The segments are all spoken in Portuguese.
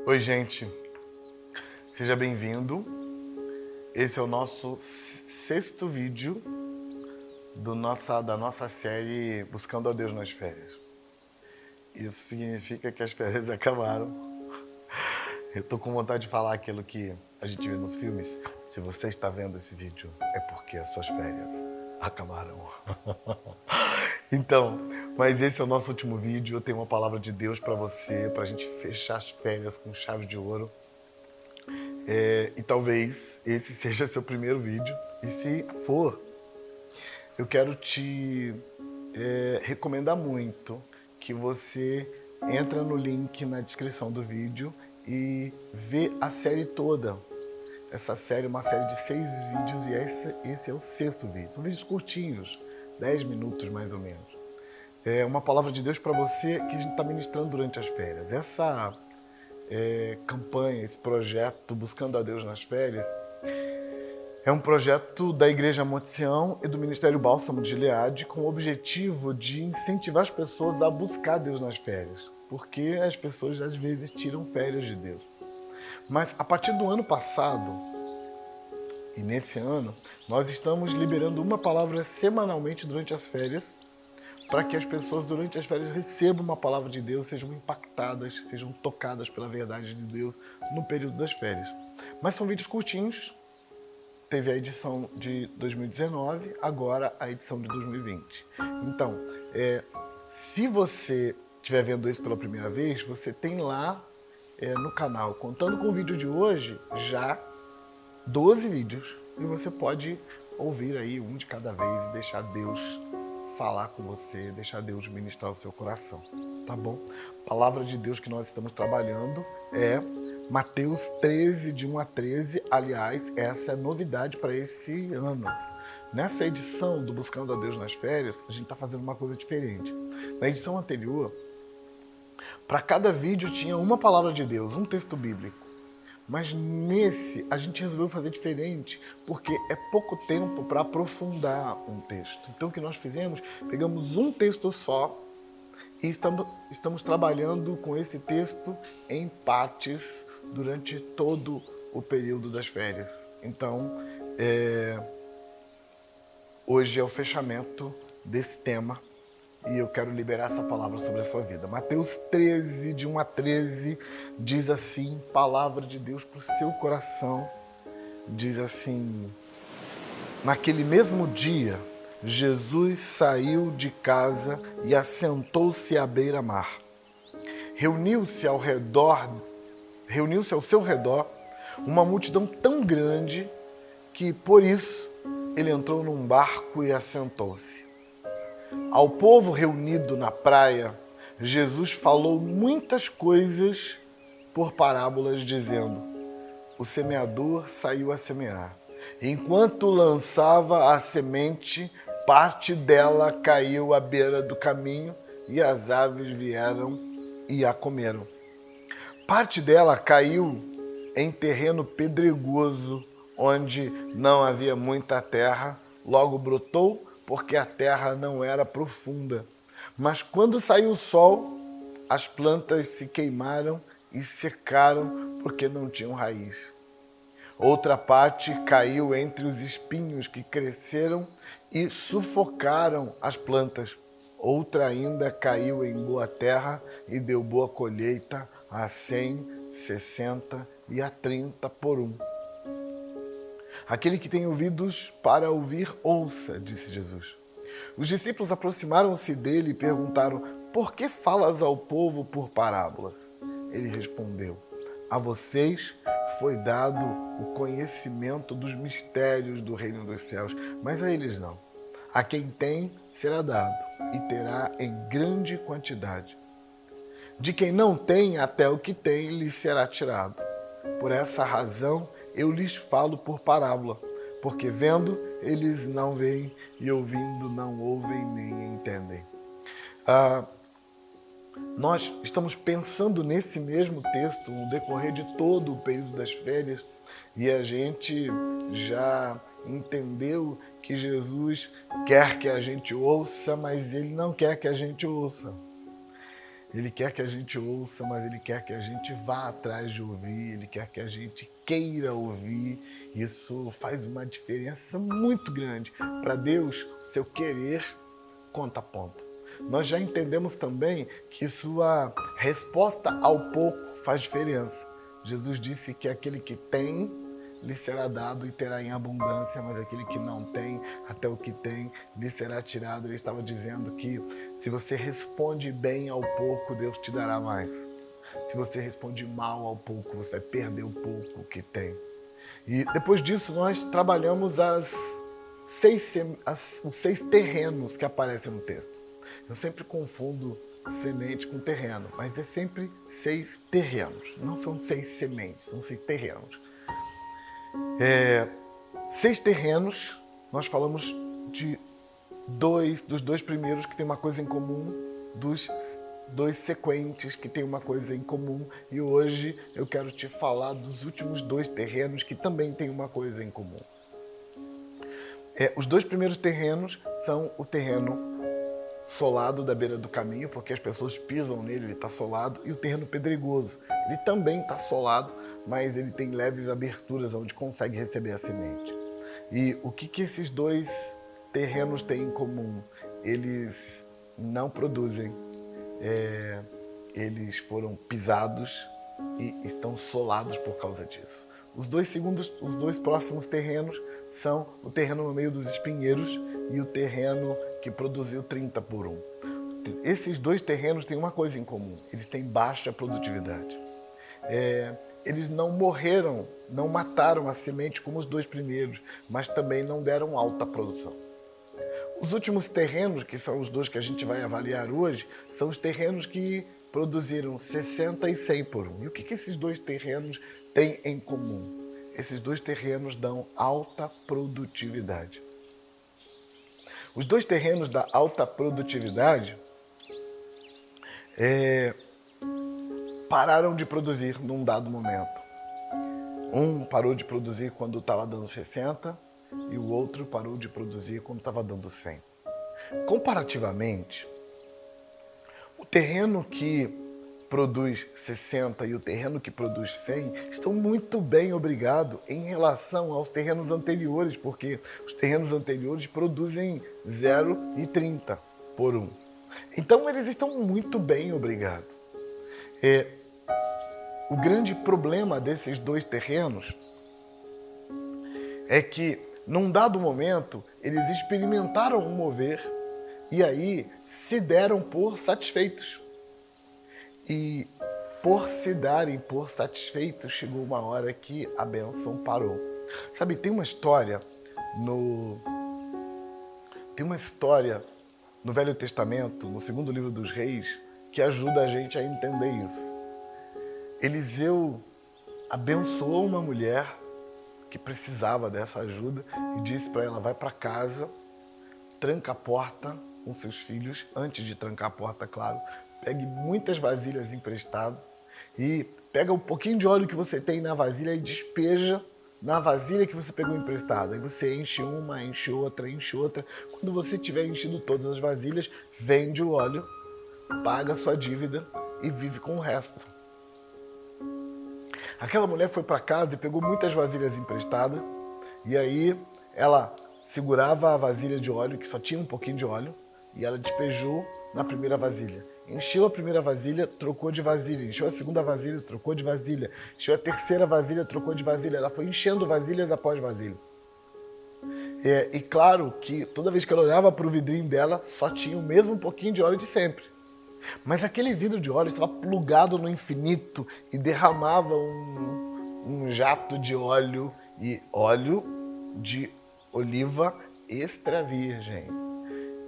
Oi, gente. Seja bem-vindo. Esse é o nosso sexto vídeo da nossa série Buscando a Deus nas Férias. Isso significa que as férias acabaram. Eu tô com vontade de falar aquilo que a gente vê nos filmes. Se você está vendo esse vídeo, é porque as suas férias acabaram. Então, mas esse é o nosso último vídeo. Eu tenho uma palavra de Deus para você, para a gente fechar as férias com chave de ouro. E talvez esse seja seu primeiro vídeo. E se for, eu quero te recomendar muito que você entra no link na descrição do vídeo e vê a série toda. Essa série é uma série de 6 vídeos e esse é o sexto vídeo. São vídeos curtinhos, 10 minutos mais ou menos. É uma palavra de Deus para você que a gente está ministrando durante as férias. Essa campanha, esse projeto Buscando a Deus nas Férias, é um projeto da Igreja Monte Sião e do Ministério Bálsamo de Gileade com o objetivo de incentivar as pessoas a buscar Deus nas férias, porque as pessoas às vezes tiram férias de Deus. Mas a partir do ano passado, e nesse ano, nós estamos liberando uma palavra semanalmente durante as férias, para que as pessoas durante as férias recebam uma palavra de Deus, sejam impactadas, sejam tocadas pela verdade de Deus no período das férias. Mas são vídeos curtinhos. Teve a edição de 2019, agora a edição de 2020. Então, se você estiver vendo isso pela primeira vez, você tem lá no canal, contando com o vídeo de hoje, já 12 vídeos. E você pode ouvir aí um de cada vez e deixar Deus falar com você, deixar Deus ministrar o seu coração, tá bom? A palavra de Deus que nós estamos trabalhando é Mateus 13, de 1 a 13. Aliás, essa é novidade para esse ano. Nessa edição do Buscando a Deus nas Férias, a gente está fazendo uma coisa diferente. Na edição anterior, para cada vídeo tinha uma palavra de Deus, um texto bíblico. Mas nesse a gente resolveu fazer diferente, porque é pouco tempo para aprofundar um texto. Então o que nós fizemos? Pegamos um texto só e estamos trabalhando com esse texto em partes durante todo o período das férias. Então, hoje é o fechamento desse tema e eu quero liberar essa palavra sobre a sua vida. Mateus 13, de 1 a 13, diz assim, palavra de Deus para o seu coração. Diz assim: naquele mesmo dia, Jesus saiu de casa e assentou-se à beira-mar. Reuniu-se ao seu redor uma multidão tão grande que, por isso, ele entrou num barco e assentou-se. Ao povo reunido na praia, Jesus falou muitas coisas por parábolas, dizendo: o semeador saiu a semear. Enquanto lançava a semente, parte dela caiu à beira do caminho e as aves vieram e a comeram. Parte dela caiu em terreno pedregoso, onde não havia muita terra, logo brotou, porque a terra não era profunda. Mas quando saiu o sol, as plantas se queimaram e secaram, porque não tinham raiz. Outra parte caiu entre os espinhos que cresceram e sufocaram as plantas. Outra ainda caiu em boa terra e deu boa colheita a 100, 60 e a 30 por um. Aquele que tem ouvidos para ouvir, ouça, disse Jesus. Os discípulos aproximaram-se dele e perguntaram: por que falas ao povo por parábolas? Ele respondeu: a vocês foi dado o conhecimento dos mistérios do reino dos céus, mas a eles não. A quem tem, será dado, e terá em grande quantidade. De quem não tem, até o que tem lhe será tirado. Por essa razão, eu lhes falo por parábola, porque vendo, eles não veem, e ouvindo, não ouvem nem entendem. Nós estamos pensando nesse mesmo texto no decorrer de todo o período das férias, e a gente já entendeu que Jesus quer que a gente ouça, mas ele não quer que a gente ouça. Ele quer que a gente ouça, mas Ele quer que a gente vá atrás de ouvir, Ele quer que a gente queira ouvir. Isso faz uma diferença muito grande. Para Deus, o seu querer conta ponto. Nós já entendemos também que sua resposta ao pouco faz diferença. Jesus disse que aquele que tem, lhe será dado e terá em abundância, mas aquele que não tem, até o que tem, lhe será tirado. Ele estava dizendo que se você responde bem ao pouco, Deus te dará mais. Se você responde mal ao pouco, você vai perder o pouco que tem. E depois disso, nós trabalhamos os 6 terrenos que aparecem no texto. Eu sempre confundo semente com terreno, mas é sempre 6 terrenos. Não são 6 sementes, são 6 terrenos. 6 terrenos, nós falamos dos 2 primeiros que tem uma coisa em comum, dos 2 sequentes que tem uma coisa em comum, e hoje eu quero te falar dos últimos 2 terrenos que também têm uma coisa em comum. Os 2 primeiros terrenos são o terreno solado da beira do caminho, porque as pessoas pisam nele, ele está solado, e o terreno pedregoso. Ele também está solado, mas ele tem leves aberturas onde consegue receber a semente. E o que esses 2 terrenos têm em comum? Eles não produzem, eles foram pisados e estão solados por causa disso. Os 2 próximos terrenos são o terreno no meio dos espinheiros e o terreno que produziu 30 por 1. Esses 2 terrenos têm uma coisa em comum, eles têm baixa produtividade. Eles não morreram, não mataram a semente como os 2 primeiros, mas também não deram alta produção. Os últimos terrenos, que são os 2 que a gente vai avaliar hoje, são os terrenos que produziram 60 e 100 por 1. E o que esses 2 terrenos têm em comum? Esses 2 terrenos dão alta produtividade. Os 2 terrenos da alta produtividade pararam de produzir num dado momento. Um parou de produzir quando estava dando 60 e o outro parou de produzir quando estava dando 100. Comparativamente, o terreno que produz 60 e o terreno que produz 100 estão muito bem, obrigado, em relação aos terrenos anteriores, porque os terrenos anteriores produzem 0 e 30 por 1. Então eles estão muito bem, obrigado. O grande problema desses 2 terrenos é que, num dado momento, eles experimentaram um mover e aí se deram por satisfeitos. E por se darem por satisfeitos, chegou uma hora que a bênção parou. Sabe, tem uma história no Velho Testamento, no 2º livro dos Reis, que ajuda a gente a entender isso. Eliseu abençoou uma mulher que precisava dessa ajuda e disse para ela: vai para casa, tranca a porta com seus filhos, antes de trancar a porta, claro, pegue muitas vasilhas emprestadas e pega um pouquinho de óleo que você tem na vasilha e despeja na vasilha que você pegou emprestada. Aí você enche uma, enche outra, enche outra. Quando você tiver enchido todas as vasilhas, vende o óleo, paga a sua dívida e vive com o resto. Aquela mulher foi para casa e pegou muitas vasilhas emprestadas e aí ela segurava a vasilha de óleo, que só tinha um pouquinho de óleo, e ela despejou na primeira vasilha. Encheu a primeira vasilha, trocou de vasilha. Encheu a segunda vasilha, trocou de vasilha. Encheu a terceira vasilha, trocou de vasilha. Ela foi enchendo vasilhas após vasilha. E claro que toda vez que ela olhava para o vidrinho dela, só tinha o mesmo pouquinho de óleo de sempre. Mas aquele vidro de óleo estava plugado no infinito e derramava um jato de óleo, e óleo de oliva extra virgem.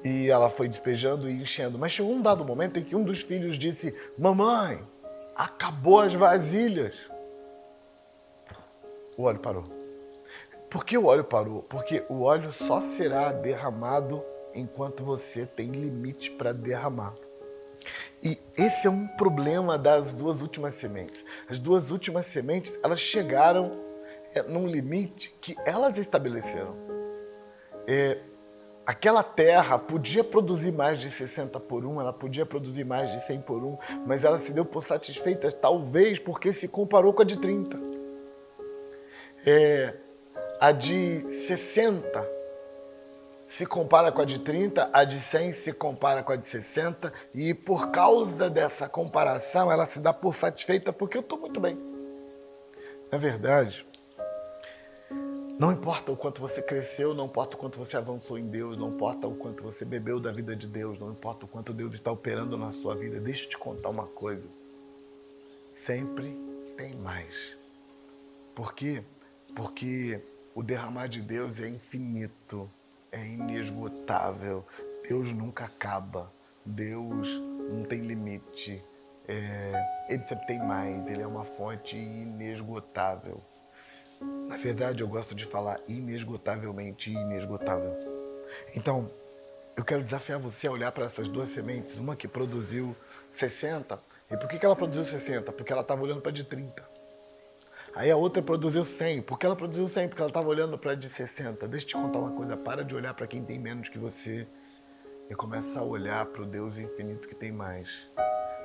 E ela foi despejando e enchendo. Mas chegou um dado momento em que um dos filhos disse: mamãe, acabou as vasilhas. O óleo parou. Por que o óleo parou? Porque o óleo só será derramado enquanto você tem limite para derramar. E esse é um problema das 2 últimas sementes. As 2 últimas sementes, elas chegaram num limite que elas estabeleceram. Aquela terra podia produzir mais de 60 por 1, ela podia produzir mais de 100 por 1, mas ela se deu por satisfeita, talvez porque se comparou com a de 30. A de 60 se compara com a de 30, a de 100 se compara com a de 60, e por causa dessa comparação, ela se dá por satisfeita porque eu estou muito bem. Na verdade, não importa o quanto você cresceu, não importa o quanto você avançou em Deus, não importa o quanto você bebeu da vida de Deus, não importa o quanto Deus está operando na sua vida, deixa eu te contar uma coisa. Sempre tem mais. Por quê? Porque o derramar de Deus é infinito, é inesgotável. Deus nunca acaba. Deus não tem limite. Ele sempre tem mais. Ele é uma fonte inesgotável. Na verdade, eu gosto de falar inesgotavelmente inesgotável. Então, eu quero desafiar você a olhar para essas duas sementes. Uma que produziu 60. E por que ela produziu 60? Porque ela estava olhando para a de 30. Aí a outra produziu 100. Por que ela produziu 100? Porque ela estava olhando para a de 60. Deixa eu te contar uma coisa. Para de olhar para quem tem menos que você e começa a olhar para o Deus infinito que tem mais.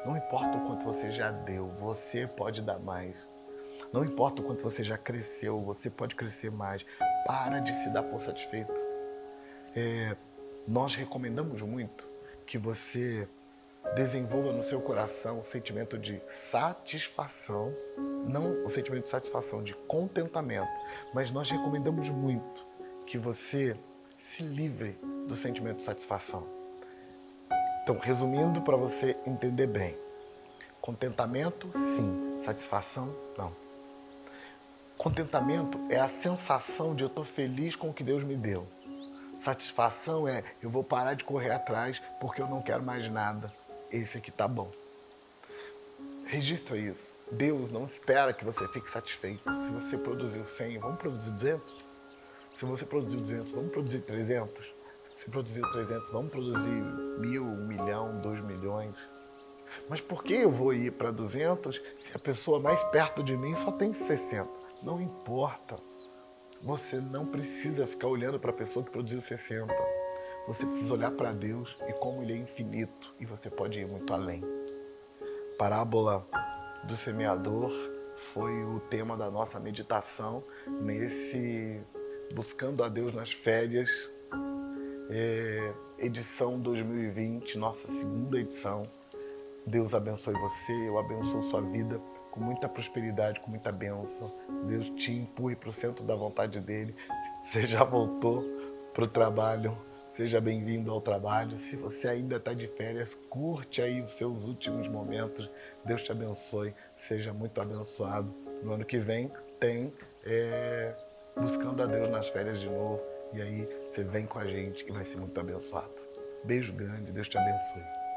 Não importa o quanto você já deu, você pode dar mais. Não importa o quanto você já cresceu, você pode crescer mais. Para de se dar por satisfeito. Nós recomendamos muito que você desenvolva no seu coração o sentimento de satisfação, não o sentimento de satisfação, de contentamento, mas nós recomendamos muito que você se livre do sentimento de satisfação. Então, resumindo para você entender bem, contentamento, sim, satisfação, não. Contentamento é a sensação de eu estou feliz com o que Deus me deu. Satisfação é eu vou parar de correr atrás porque eu não quero mais nada. Esse aqui tá bom. Registra isso. Deus não espera que você fique satisfeito. Se você produziu 100, vamos produzir 200? Se você produziu 200, vamos produzir 300? Se você produziu 300, vamos produzir 1.000, 1 milhão, 2 milhões? Mas por que eu vou ir para 200 se a pessoa mais perto de mim só tem 60? Não importa. Você não precisa ficar olhando para a pessoa que produziu 60. Você precisa olhar para Deus e como Ele é infinito e você pode ir muito além. Parábola do semeador foi o tema da nossa meditação nesse Buscando a Deus nas Férias, edição 2020, nossa segunda edição. Deus abençoe você, eu abençoo sua vida com muita prosperidade, com muita bênção. Deus te empurre para o centro da vontade dEle. Você já voltou para o trabalho, seja bem-vindo ao trabalho. Se você ainda está de férias, curte aí os seus últimos momentos. Deus te abençoe, seja muito abençoado. No ano que vem tem Buscando a Deus nas Férias de novo. E aí você vem com a gente e vai ser muito abençoado. Beijo grande, Deus te abençoe.